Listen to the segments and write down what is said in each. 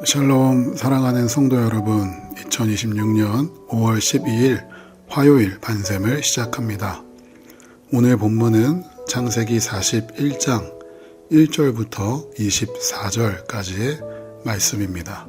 샬롬 사랑하는 성도 여러분, 2026년 5월 12일 화요일 반샘을 시작합니다. 오늘 본문은 창세기 41장 1절부터 24절까지의 말씀입니다.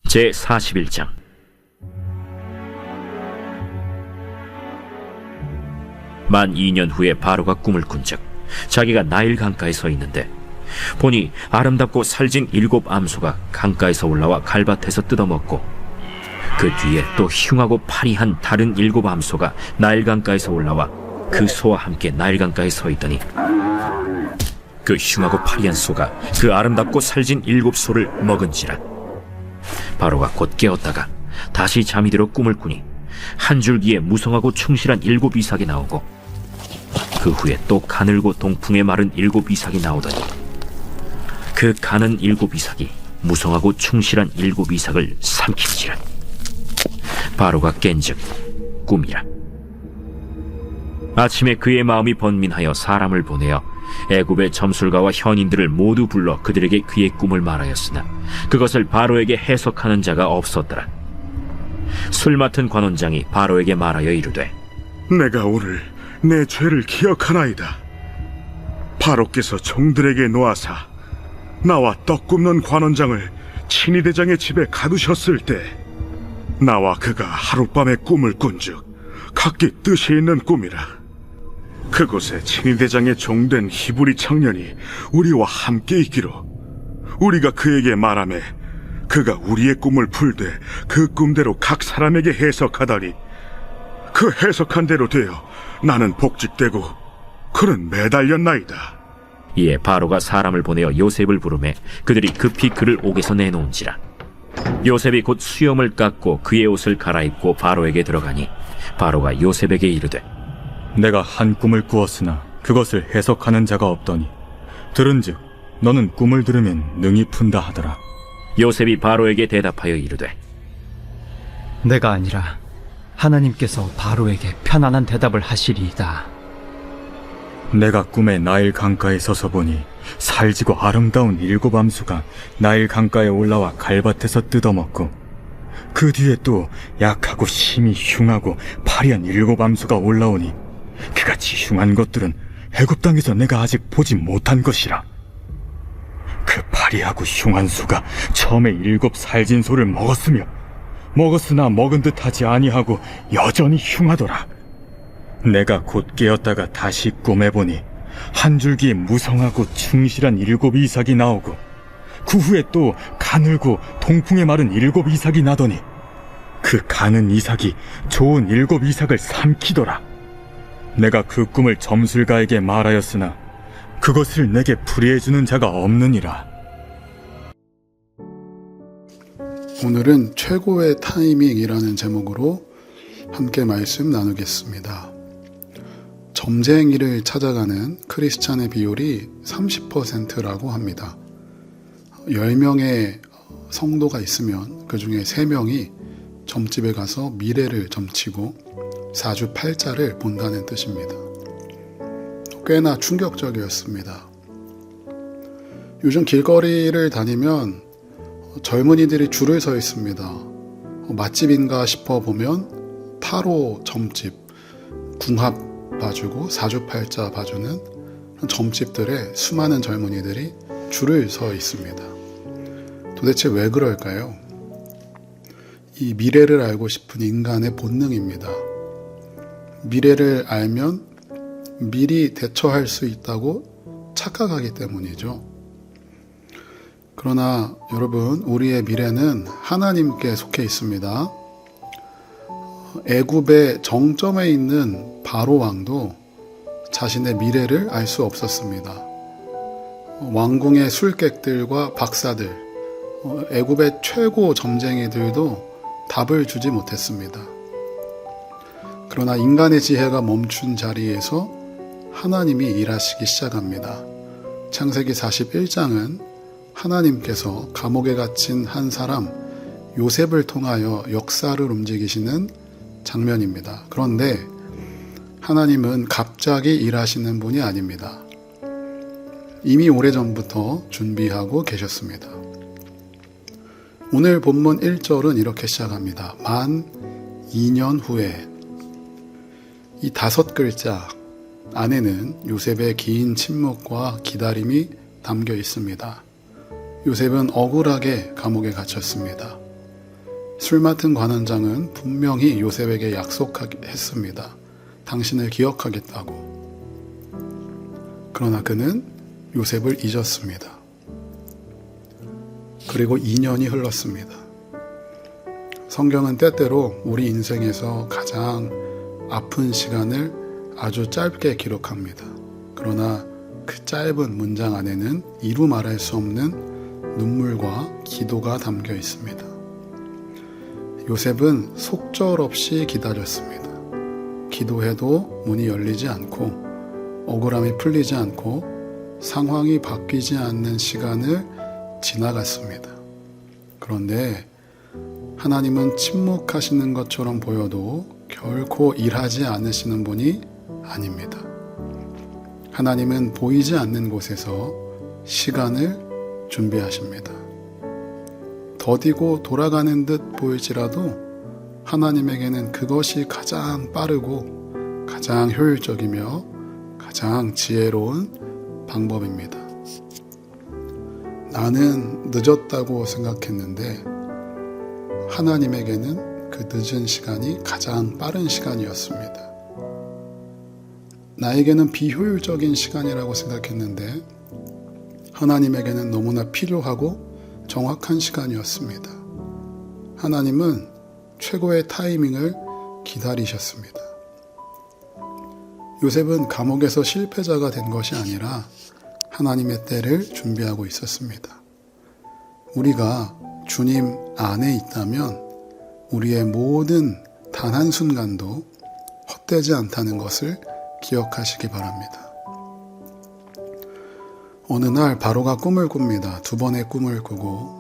제41장. 만 2년 후에 바로가 꿈을 꾼즉 자기가 나일 강가에 서 있는데 보니 아름답고 살진 7 암소가 강가에서 올라와 갈밭에서 뜯어먹고 그 뒤에 또 흉하고 파리한 다른 7 암소가 나일 강가에서 올라와 그 소와 함께 나일 강가에 서 있더니 그 흉하고 파리한 소가 그 아름답고 살진 7 소를 먹은지라. 바로가 곧 깨었다가 다시 잠이 들어 꿈을 꾸니 한 줄기에 무성하고 충실한 7 이삭이 나오고 그 후에 또 가늘고 동풍에 마른 7 이삭이 나오더니 그 가는 7 이삭이 무성하고 충실한 7 이삭을 삼킨지라. 바로가 깬즉 꿈이라. 아침에 그의 마음이 번민하여 사람을 보내어 애굽의 점술가와 현인들을 모두 불러 그들에게 그의 꿈을 말하였으나 그것을 바로에게 해석하는 자가 없었더라. 술 맡은 관원장이 바로에게 말하여 이르되, 내가 오늘 내 죄를 기억하나이다. 바로께서 종들에게 놓아사 나와 떡 굽는 관원장을 친위대장의 집에 가두셨을 때 나와 그가 하룻밤에 꿈을 꾼즉 각기 뜻이 있는 꿈이라. 그곳에 친위대장의 종된 히브리 청년이 우리와 함께 있기로 우리가 그에게 말하매 그가 우리의 꿈을 풀되 그 꿈대로 각 사람에게 해석하다니 그 해석한 대로 되어 나는 복직되고 그는 매달렸나이다. 이에 바로가 사람을 보내어 요셉을 부르매 그들이 급히 그를 옥에서 내놓은지라. 요셉이 곧 수염을 깎고 그의 옷을 갈아입고 바로에게 들어가니 바로가 요셉에게 이르되, 내가 한 꿈을 꾸었으나 그것을 해석하는 자가 없더니 들은즉 너는 꿈을 들으면 능히 푼다 하더라. 요셉이 바로에게 대답하여 이르되, 내가 아니라 하나님께서 바로에게 편안한 대답을 하시리이다. 내가 꿈에 나일 강가에 서서 보니 살지고 아름다운 7 암수가 나일 강가에 올라와 갈밭에서 뜯어먹고 그 뒤에 또 약하고 심히 흉하고 파리한 7 암수가 올라오니 그같이 흉한 것들은 애굽 땅에서 내가 아직 보지 못한 것이라. 그 파리하고 흉한 수가 처음에 7 살진 소를 먹었으나 먹은 듯 하지 아니하고 여전히 흉하더라. 내가 곧 깨었다가 다시 꿈에 보니 한 줄기에 무성하고 충실한 7 이삭이 나오고 그 후에 또 가늘고 동풍에 마른 7 이삭이 나더니 그 가는 이삭이 좋은 7 이삭을 삼키더라. 내가 그 꿈을 점술가에게 말하였으나 그것을 내게 풀이해주는 자가 없느니라. 오늘은 최고의 타이밍이라는 제목으로 함께 말씀 나누겠습니다. 점쟁이를 찾아가는 크리스찬의 비율이 30%라고 합니다. 10명의 성도가 있으면 그 중에 3명이 점집에 가서 미래를 점치고 사주팔자를 본다는 뜻입니다. 꽤나 충격적이었습니다. 요즘 길거리를 다니면 젊은이들이 줄을 서 있습니다. 맛집인가 싶어 보면 타로 점집, 궁합 봐주고 사주팔자 봐주는 점집들에 수많은 젊은이들이 줄을 서 있습니다. 도대체 왜 그럴까요? 이 미래를 알고 싶은 인간의 본능입니다. 미래를 알면 미리 대처할 수 있다고 착각하기 때문이죠. 그러나 여러분, 우리의 미래는 하나님께 속해 있습니다. 애굽의 정점에 있는 바로 왕도 자신의 미래를 알 수 없었습니다. 왕궁의 술객들과 박사들, 애굽의 최고 점쟁이들도 답을 주지 못했습니다. 그러나 인간의 지혜가 멈춘 자리에서 하나님이 일하시기 시작합니다. 창세기 41장은 하나님께서 감옥에 갇힌 한 사람 요셉을 통하여 역사를 움직이시는 장면입니다. 그런데 하나님은 갑자기 일하시는 분이 아닙니다. 이미 오래전부터 준비하고 계셨습니다. 오늘 본문 1절은 이렇게 시작합니다. 만 2년 후에. 이 5글자 안에는 요셉의 긴 침묵과 기다림이 담겨 있습니다. 요셉은 억울하게 감옥에 갇혔습니다. 술 맡은 관원장은 분명히 요셉에게 약속했습니다. 당신을 기억하겠다고. 그러나 그는 요셉을 잊었습니다. 그리고 2년이 흘렀습니다. 성경은 때때로 우리 인생에서 가장 아픈 시간을 아주 짧게 기록합니다. 그러나 그 짧은 문장 안에는 이루 말할 수 없는 눈물과 기도가 담겨 있습니다. 요셉은 속절없이 기다렸습니다. 기도해도 문이 열리지 않고 억울함이 풀리지 않고 상황이 바뀌지 않는 시간을 지나갔습니다. 그런데 하나님은 침묵하시는 것처럼 보여도 결코 일하지 않으시는 분이 아닙니다. 하나님은 보이지 않는 곳에서 시간을 준비하십니다. 더디고 돌아가는 듯 보일지라도 하나님에게는 그것이 가장 빠르고 가장 효율적이며 가장 지혜로운 방법입니다. 나는 늦었다고 생각했는데 하나님에게는 그 늦은 시간이 가장 빠른 시간이었습니다. 나에게는 비효율적인 시간이라고 생각했는데 하나님에게는 너무나 필요하고 정확한 시간이었습니다. 하나님은 최고의 타이밍을 기다리셨습니다. 요셉은 감옥에서 실패자가 된 것이 아니라 하나님의 때를 준비하고 있었습니다. 우리가 주님 안에 있다면 우리의 모든 단 한순간도 헛되지 않다는 것을 기억하시기 바랍니다. 어느 날 바로가 꿈을 꿉니다. 2번의 꿈을 꾸고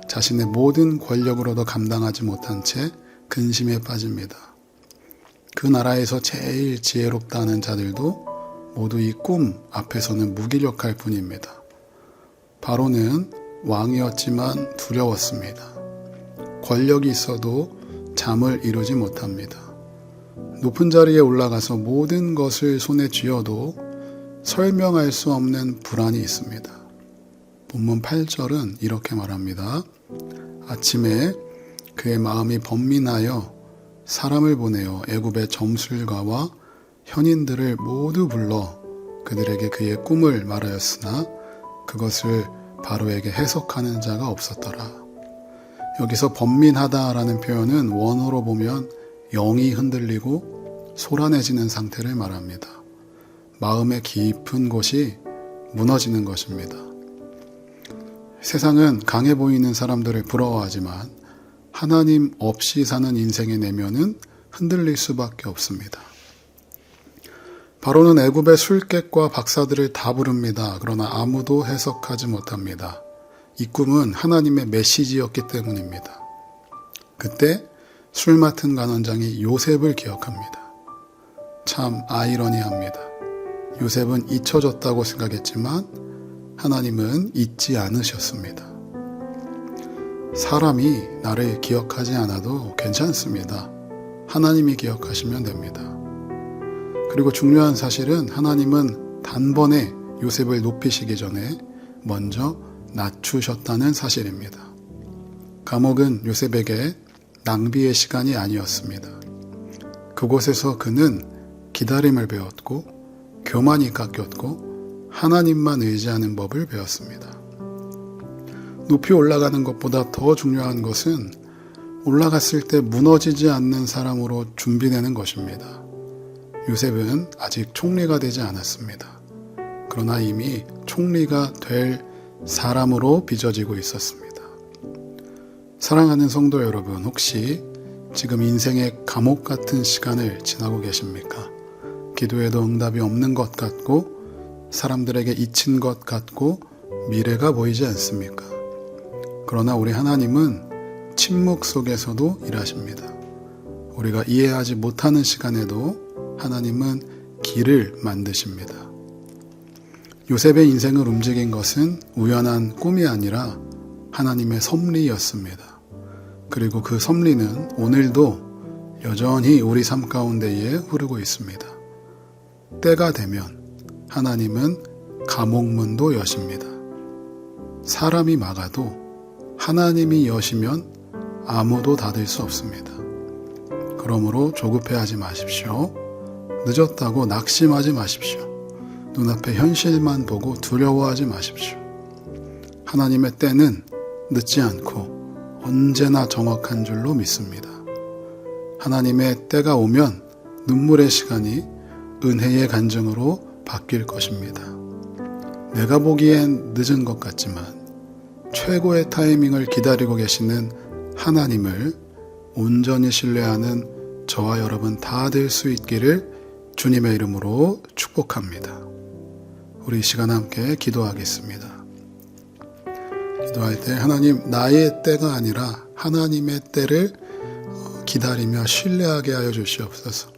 자신의 모든 권력으로도 감당하지 못한 채 근심에 빠집니다. 그 나라에서 제일 지혜롭다는 자들도 모두 이 꿈 앞에서는 무기력할 뿐입니다. 바로는 왕이었지만 두려웠습니다. 권력이 있어도 잠을 이루지 못합니다. 높은 자리에 올라가서 모든 것을 손에 쥐어도 설명할 수 없는 불안이 있습니다. 본문 8절은 이렇게 말합니다. 아침에 그의 마음이 번민하여 사람을 보내어 애굽의 점술가와 현인들을 모두 불러 그들에게 그의 꿈을 말하였으나 그것을 바로에게 해석하는 자가 없었더라. 여기서 번민하다라는 표현은 원어로 보면 영이 흔들리고 소란해지는 상태를 말합니다. 마음의 깊은 곳이 무너지는 것입니다. 세상은 강해 보이는 사람들을 부러워하지만 하나님 없이 사는 인생의 내면은 흔들릴 수밖에 없습니다. 바로는 애굽의 술객과 박사들을 다 부릅니다. 그러나 아무도 해석하지 못합니다. 이 꿈은 하나님의 메시지였기 때문입니다. 그때 술 맡은 간원장이 요셉을 기억합니다. 참 아이러니합니다. 요셉은 잊혀졌다고 생각했지만 하나님은 잊지 않으셨습니다. 사람이 나를 기억하지 않아도 괜찮습니다. 하나님이 기억하시면 됩니다. 그리고 중요한 사실은 하나님은 단번에 요셉을 높이시기 전에 먼저 낮추셨다는 사실입니다. 감옥은 요셉에게 낭비의 시간이 아니었습니다. 그곳에서 그는 기다림을 배웠고 교만이 깎였고 하나님만 의지하는 법을 배웠습니다. 높이 올라가는 것보다 더 중요한 것은 올라갔을 때 무너지지 않는 사람으로 준비되는 것입니다. 요셉은 아직 총리가 되지 않았습니다. 그러나 이미 총리가 될 사람으로 빚어지고 있었습니다. 사랑하는 성도 여러분, 혹시 지금 인생의 감옥 같은 시간을 지나고 계십니까? 기도해도 응답이 없는 것 같고 사람들에게 잊힌 것 같고 미래가 보이지 않습니까? 그러나 우리 하나님은 침묵 속에서도 일하십니다. 우리가 이해하지 못하는 시간에도 하나님은 길을 만드십니다. 요셉의 인생을 움직인 것은 우연한 꿈이 아니라 하나님의 섭리였습니다. 그리고 그 섭리는 오늘도 여전히 우리 삶 가운데에 흐르고 있습니다. 때가 되면 하나님은 감옥문도 여십니다. 사람이 막아도 하나님이 여시면 아무도 닫을 수 없습니다. 그러므로 조급해하지 마십시오. 늦었다고 낙심하지 마십시오. 눈앞의 현실만 보고 두려워하지 마십시오. 하나님의 때는 늦지 않고 언제나 정확한 줄로 믿습니다. 하나님의 때가 오면 눈물의 시간이 은혜의 간증으로 바뀔 것입니다. 내가 보기엔 늦은 것 같지만 최고의 타이밍을 기다리고 계시는 하나님을 온전히 신뢰하는 저와 여러분 다 될 수 있기를 주님의 이름으로 축복합니다. 우리 이 시간 함께 기도하겠습니다. 기도할 때 하나님, 나의 때가 아니라 하나님의 때를 기다리며 신뢰하게 하여 주시옵소서.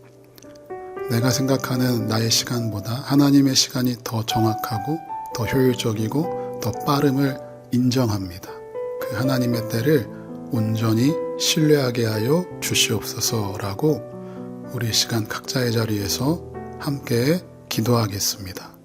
내가 생각하는 나의 시간보다 하나님의 시간이 더 정확하고 더 효율적이고 더 빠름을 인정합니다. 그 하나님의 때를 온전히 신뢰하게 하여 주시옵소서라고 우리 시간 각자의 자리에서 함께 기도하겠습니다.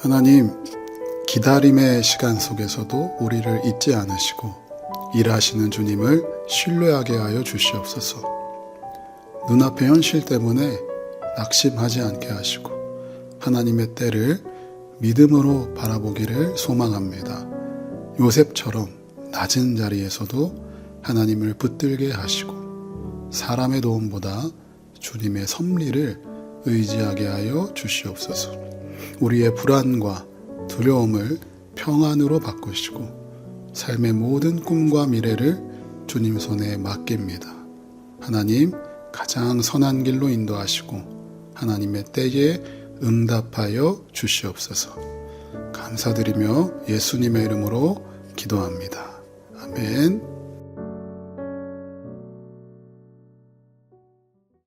하나님, 기다림의 시간 속에서도 우리를 잊지 않으시고 일하시는 주님을 신뢰하게 하여 주시옵소서. 눈앞의 현실 때문에 낙심하지 않게 하시고 하나님의 때를 믿음으로 바라보기를 소망합니다. 요셉처럼 낮은 자리에서도 하나님을 붙들게 하시고 사람의 도움보다 주님의 섭리를 의지하게 하여 주시옵소서. 우리의 불안과 두려움을 평안으로 바꾸시고 삶의 모든 꿈과 미래를 주님 손에 맡깁니다. 하나님, 가장 선한 길로 인도하시고 하나님의 때에 응답하여 주시옵소서. 감사드리며 예수님의 이름으로 기도합니다. 아멘.